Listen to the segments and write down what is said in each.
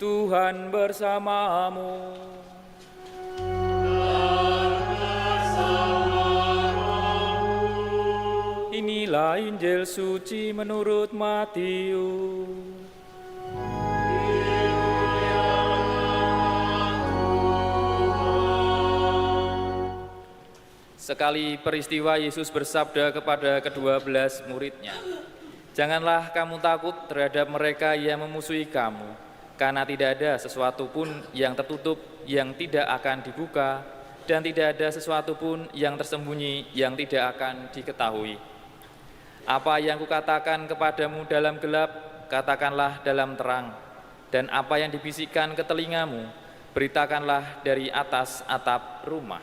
Tuhan bersamamu. Inilah Injil suci menurut Matius. Sekali peristiwa Yesus bersabda kepada ke-12 muridnya, "Janganlah kamu takut terhadap mereka yang memusuhi kamu, karena tidak ada sesuatu pun yang tertutup yang tidak akan dibuka, dan tidak ada sesuatu pun yang tersembunyi yang tidak akan diketahui. Apa yang kukatakan kepadamu dalam gelap, katakanlah dalam terang, dan apa yang dibisikkan ke telingamu, beritakanlah dari atas atap rumah.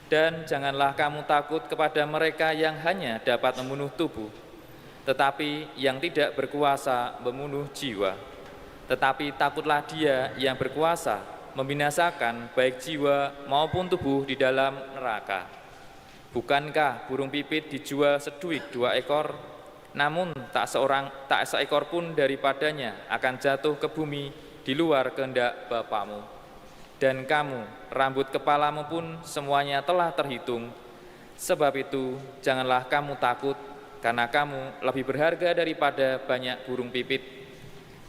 Dan janganlah kamu takut kepada mereka yang hanya dapat membunuh tubuh, tetapi yang tidak berkuasa membunuh jiwa. Tetapi takutlah Dia yang berkuasa membinasakan baik jiwa maupun tubuh di dalam neraka. Bukankah burung pipit dijual seduit 2 ekor, namun tak seekor pun daripadanya akan jatuh ke bumi di luar kehendak Bapamu? Dan kamu, rambut kepalamu pun semuanya telah terhitung. Sebab itu, janganlah kamu takut, karena kamu lebih berharga daripada banyak burung pipit.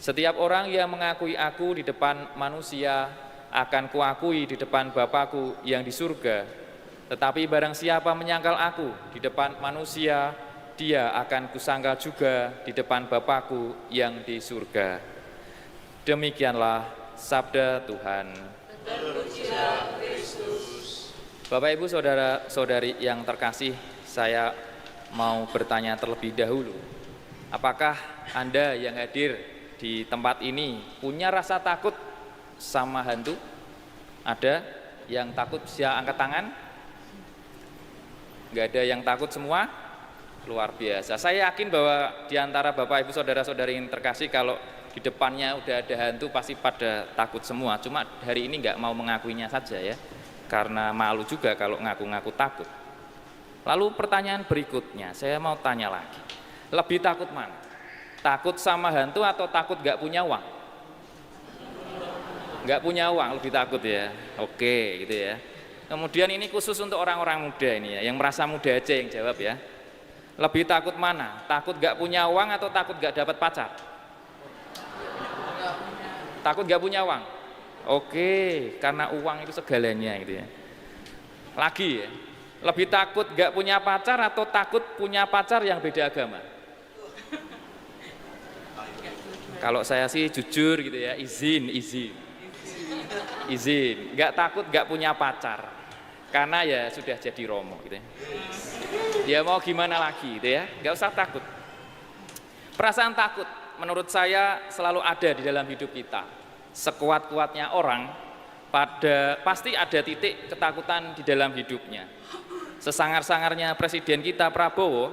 Setiap orang yang mengakui aku di depan manusia, akan kuakui di depan Bapa-Ku yang di surga. Tetapi barang siapa menyangkal aku di depan manusia, dia akan kusangkal juga di depan Bapa-Ku yang di surga." Demikianlah sabda Tuhan. Terpujilah Kristus. Bapak, Ibu, saudara-saudari yang terkasih, saya mau bertanya terlebih dahulu. Apakah Anda yang hadir di tempat ini punya rasa takut sama hantu? Ada yang takut? Bisa angkat tangan? Nggak ada yang takut semua? Luar biasa. Saya yakin bahwa di antara Bapak, Ibu, saudara-saudari yang terkasih, kalau di depannya udah ada hantu pasti pada takut semua. Cuma hari ini nggak mau mengakuinya saja ya, karena malu juga kalau ngaku-ngaku takut. Lalu pertanyaan berikutnya, saya mau tanya lagi. Lebih takut mana? Takut sama hantu atau takut nggak punya uang? Nggak punya uang lebih takut ya. Oke, gitu ya. Kemudian ini khusus untuk orang-orang muda ini ya, yang merasa muda aja yang jawab ya. Lebih takut mana? Takut nggak punya uang atau takut nggak dapat pacar? Takut nggak punya uang? Oke, karena uang itu segalanya gitu ya. Lagi ya, lebih takut nggak punya pacar atau takut punya pacar yang beda agama? Kalau saya sih jujur gitu ya, izin. Nggak takut nggak punya pacar, karena ya sudah jadi romo gitu ya. Ya mau gimana lagi gitu ya, nggak usah takut. Perasaan takut menurut saya selalu ada di dalam hidup kita. Sekuat-kuatnya orang, pasti ada titik ketakutan di dalam hidupnya. Sesangar-sangarnya Presiden kita Prabowo,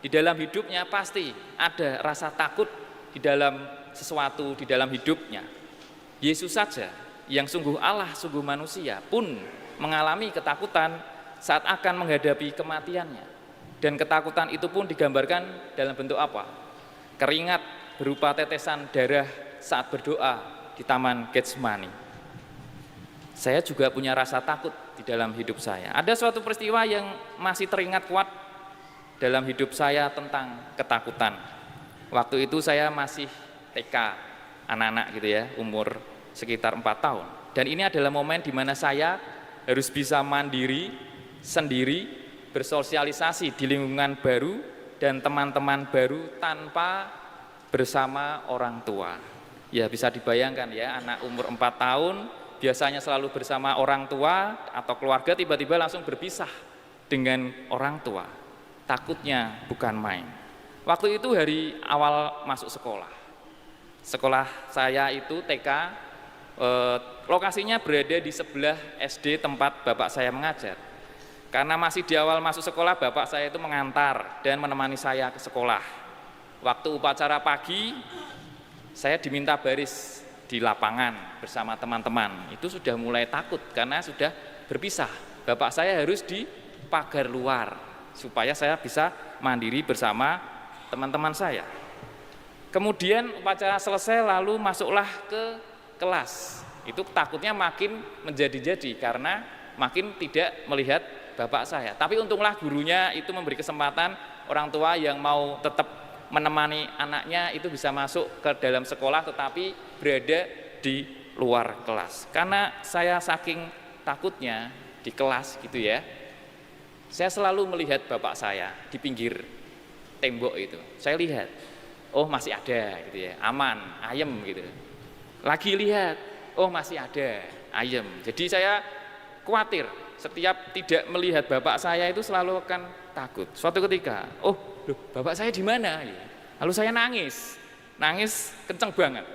di dalam hidupnya pasti ada rasa takut di dalam sesuatu di dalam hidupnya. Yesus saja yang sungguh Allah, sungguh manusia pun mengalami ketakutan saat akan menghadapi kematiannya. Dan ketakutan itu pun digambarkan dalam bentuk apa? Keringat berupa tetesan darah saat berdoa di Taman Getsemani. Saya juga punya rasa takut di dalam hidup saya. Ada suatu peristiwa yang masih teringat kuat dalam hidup saya tentang ketakutan. Waktu itu saya masih TK, anak-anak gitu ya, umur sekitar 4 tahun. Dan ini adalah momen di mana saya harus bisa mandiri, sendiri, bersosialisasi di lingkungan baru dan teman-teman baru tanpa bersama orang tua. Ya bisa dibayangkan ya, anak umur 4 tahun biasanya selalu bersama orang tua atau keluarga, tiba-tiba langsung berpisah dengan orang tua. Takutnya bukan main. Waktu itu hari awal masuk sekolah. Sekolah saya itu TK, lokasinya berada di sebelah SD tempat bapak saya mengajar. Karena masih di awal masuk sekolah, bapak saya itu mengantar dan menemani saya ke sekolah. Waktu upacara pagi, saya diminta baris di lapangan bersama teman-teman. Itu sudah mulai takut karena sudah berpisah. Bapak saya harus di pagar luar supaya saya bisa mandiri bersama teman-teman saya. Kemudian upacara selesai, lalu masuklah ke kelas. Itu takutnya makin menjadi-jadi karena makin tidak melihat bapak saya. Tapi untunglah gurunya itu memberi kesempatan orang tua yang mau tetap menemani anaknya itu bisa masuk ke dalam sekolah tetapi berada di luar kelas. Karena saya saking takutnya di kelas gitu ya, saya selalu melihat bapak saya di pinggir tembok itu. Saya lihat, oh masih ada gitu ya, aman, ayem gitu. Lagi lihat, oh masih ada, ayem. Jadi saya khawatir setiap tidak melihat bapak saya itu selalu akan takut. Suatu ketika, oh loh, bapak saya di mana? Lalu saya nangis kenceng banget.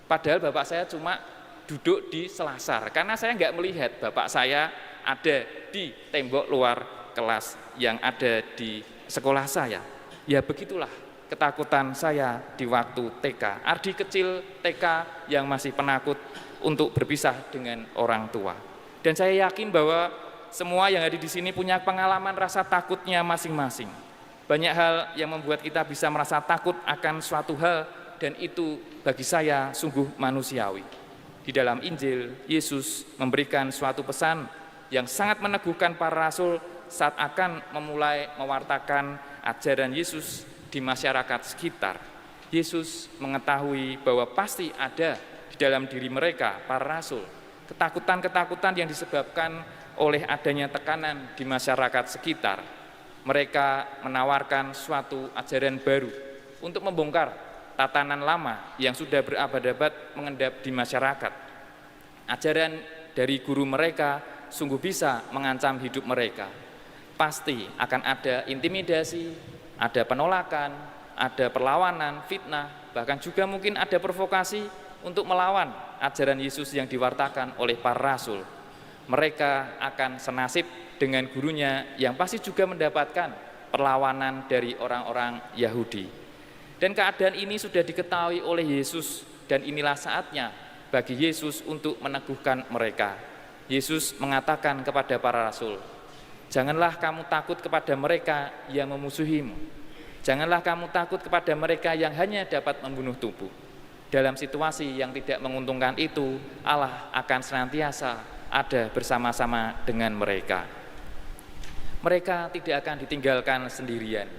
Padahal bapak saya cuma duduk di selasar karena saya nggak melihat bapak saya ada di tembok luar kelas yang ada di sekolah saya. Ya begitulah ketakutan saya di waktu TK. Ardi kecil TK yang masih penakut untuk berpisah dengan orang tua. Dan saya yakin bahwa semua yang ada di sini punya pengalaman rasa takutnya masing-masing. Banyak hal yang membuat kita bisa merasa takut akan suatu hal dan itu bagi saya sungguh manusiawi. Di dalam Injil, Yesus memberikan suatu pesan yang sangat meneguhkan para rasul saat akan memulai mewartakan ajaran Yesus di masyarakat sekitar. Yesus mengetahui bahwa pasti ada di dalam diri mereka, para rasul, ketakutan-ketakutan yang disebabkan oleh adanya tekanan di masyarakat sekitar. Mereka menawarkan suatu ajaran baru untuk membongkar tatanan lama yang sudah berabad-abad mengendap di masyarakat. Ajaran dari guru mereka sungguh bisa mengancam hidup mereka. Pasti akan ada intimidasi, ada penolakan, ada perlawanan, fitnah, bahkan juga mungkin ada provokasi untuk melawan ajaran Yesus yang diwartakan oleh para rasul. Mereka akan senasib dengan gurunya yang pasti juga mendapatkan perlawanan dari orang-orang Yahudi. Dan keadaan ini sudah diketahui oleh Yesus dan inilah saatnya bagi Yesus untuk meneguhkan mereka. Yesus mengatakan kepada para rasul, janganlah kamu takut kepada mereka yang memusuhimu. Janganlah kamu takut kepada mereka yang hanya dapat membunuh tubuh. Dalam situasi yang tidak menguntungkan itu, Allah akan senantiasa ada bersama-sama dengan mereka. Mereka tidak akan ditinggalkan sendirian.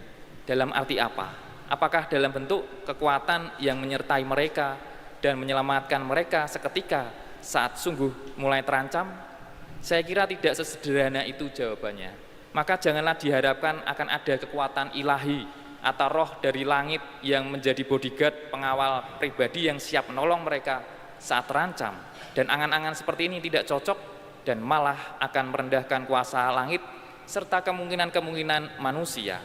Dalam arti apa? Apakah dalam bentuk kekuatan yang menyertai mereka dan menyelamatkan mereka seketika saat sungguh mulai terancam? Saya kira tidak sesederhana itu jawabannya. Maka janganlah diharapkan akan ada kekuatan ilahi atau roh dari langit yang menjadi bodyguard pengawal pribadi yang siap menolong mereka saat terancam. Dan angan-angan seperti ini tidak cocok dan malah akan merendahkan kuasa langit serta kemungkinan-kemungkinan manusia.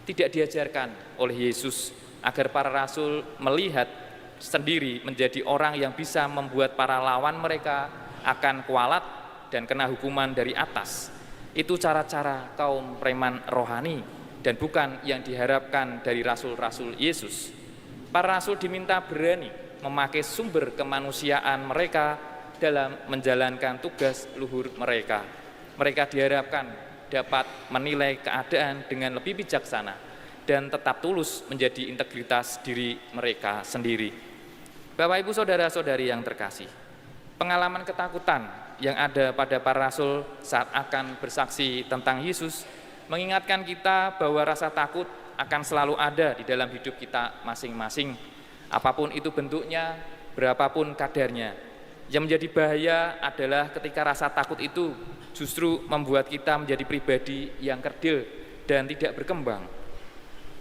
Tidak diajarkan oleh Yesus agar para rasul melihat sendiri menjadi orang yang bisa membuat para lawan mereka akan kualat dan kena hukuman dari atas. Itu cara-cara kaum preman rohani dan bukan yang diharapkan dari rasul-rasul Yesus. Para rasul diminta berani memakai sumber kemanusiaan mereka dalam menjalankan tugas luhur mereka. Mereka diharapkan dapat menilai keadaan dengan lebih bijaksana dan tetap tulus menjadi integritas diri mereka sendiri. Bapak Ibu saudara-saudari yang terkasih, pengalaman ketakutan yang ada pada para rasul saat akan bersaksi tentang Yesus mengingatkan kita bahwa rasa takut akan selalu ada di dalam hidup kita masing-masing. Apapun itu bentuknya, berapapun kadarnya. Yang menjadi bahaya adalah ketika rasa takut itu justru membuat kita menjadi pribadi yang kerdil dan tidak berkembang.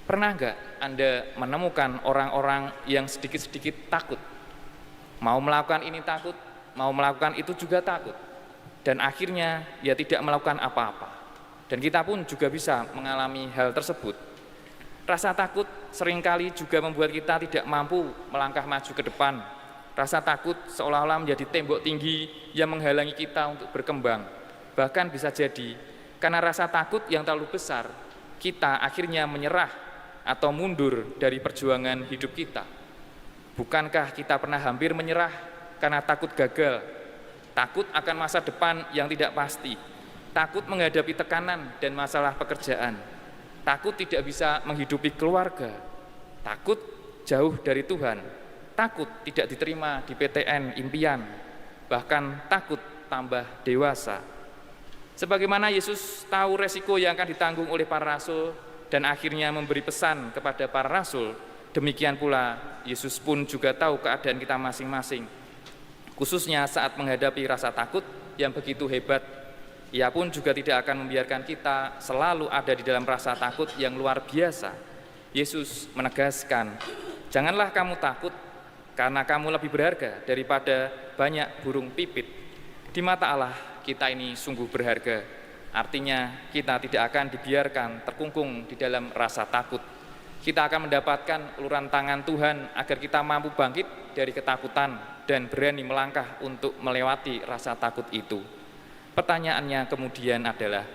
Pernah enggak Anda menemukan orang-orang yang sedikit-sedikit takut? Mau melakukan ini takut, mau melakukan itu juga takut. Dan akhirnya ya tidak melakukan apa-apa. Dan kita pun juga bisa mengalami hal tersebut. Rasa takut seringkali juga membuat kita tidak mampu melangkah maju ke depan. Rasa takut seolah-olah menjadi tembok tinggi yang menghalangi kita untuk berkembang. Bahkan bisa jadi karena rasa takut yang terlalu besar, kita akhirnya menyerah atau mundur dari perjuangan hidup kita. Bukankah kita pernah hampir menyerah karena takut gagal, takut akan masa depan yang tidak pasti, takut menghadapi tekanan dan masalah pekerjaan, takut tidak bisa menghidupi keluarga, takut jauh dari Tuhan, takut tidak diterima di PTN impian, bahkan takut tambah dewasa. Sebagaimana Yesus tahu resiko yang akan ditanggung oleh para rasul dan akhirnya memberi pesan kepada para rasul, demikian pula Yesus pun juga tahu keadaan kita masing-masing, khususnya saat menghadapi rasa takut yang begitu hebat. Ia pun juga tidak akan membiarkan kita selalu ada di dalam rasa takut yang luar biasa. Yesus menegaskan, janganlah kamu takut, karena kamu lebih berharga daripada banyak burung pipit. Di mata Allah, kita ini sungguh berharga. Artinya, kita tidak akan dibiarkan terkungkung di dalam rasa takut. Kita akan mendapatkan uluran tangan Tuhan agar kita mampu bangkit dari ketakutan dan berani melangkah untuk melewati rasa takut itu. Pertanyaannya kemudian adalah,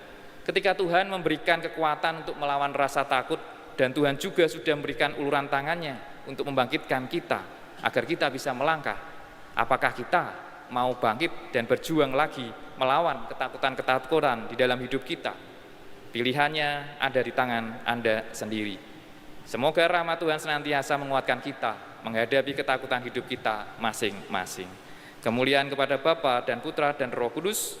ketika Tuhan memberikan kekuatan untuk melawan rasa takut, dan Tuhan juga sudah memberikan uluran tangannya untuk membangkitkan kita, agar kita bisa melangkah, apakah kita mau bangkit dan berjuang lagi melawan ketakutan-ketakutan di dalam hidup kita? Pilihannya ada di tangan Anda sendiri. Semoga rahmat Tuhan senantiasa menguatkan kita menghadapi ketakutan hidup kita masing-masing. Kemuliaan kepada Bapa dan Putra dan Roh Kudus,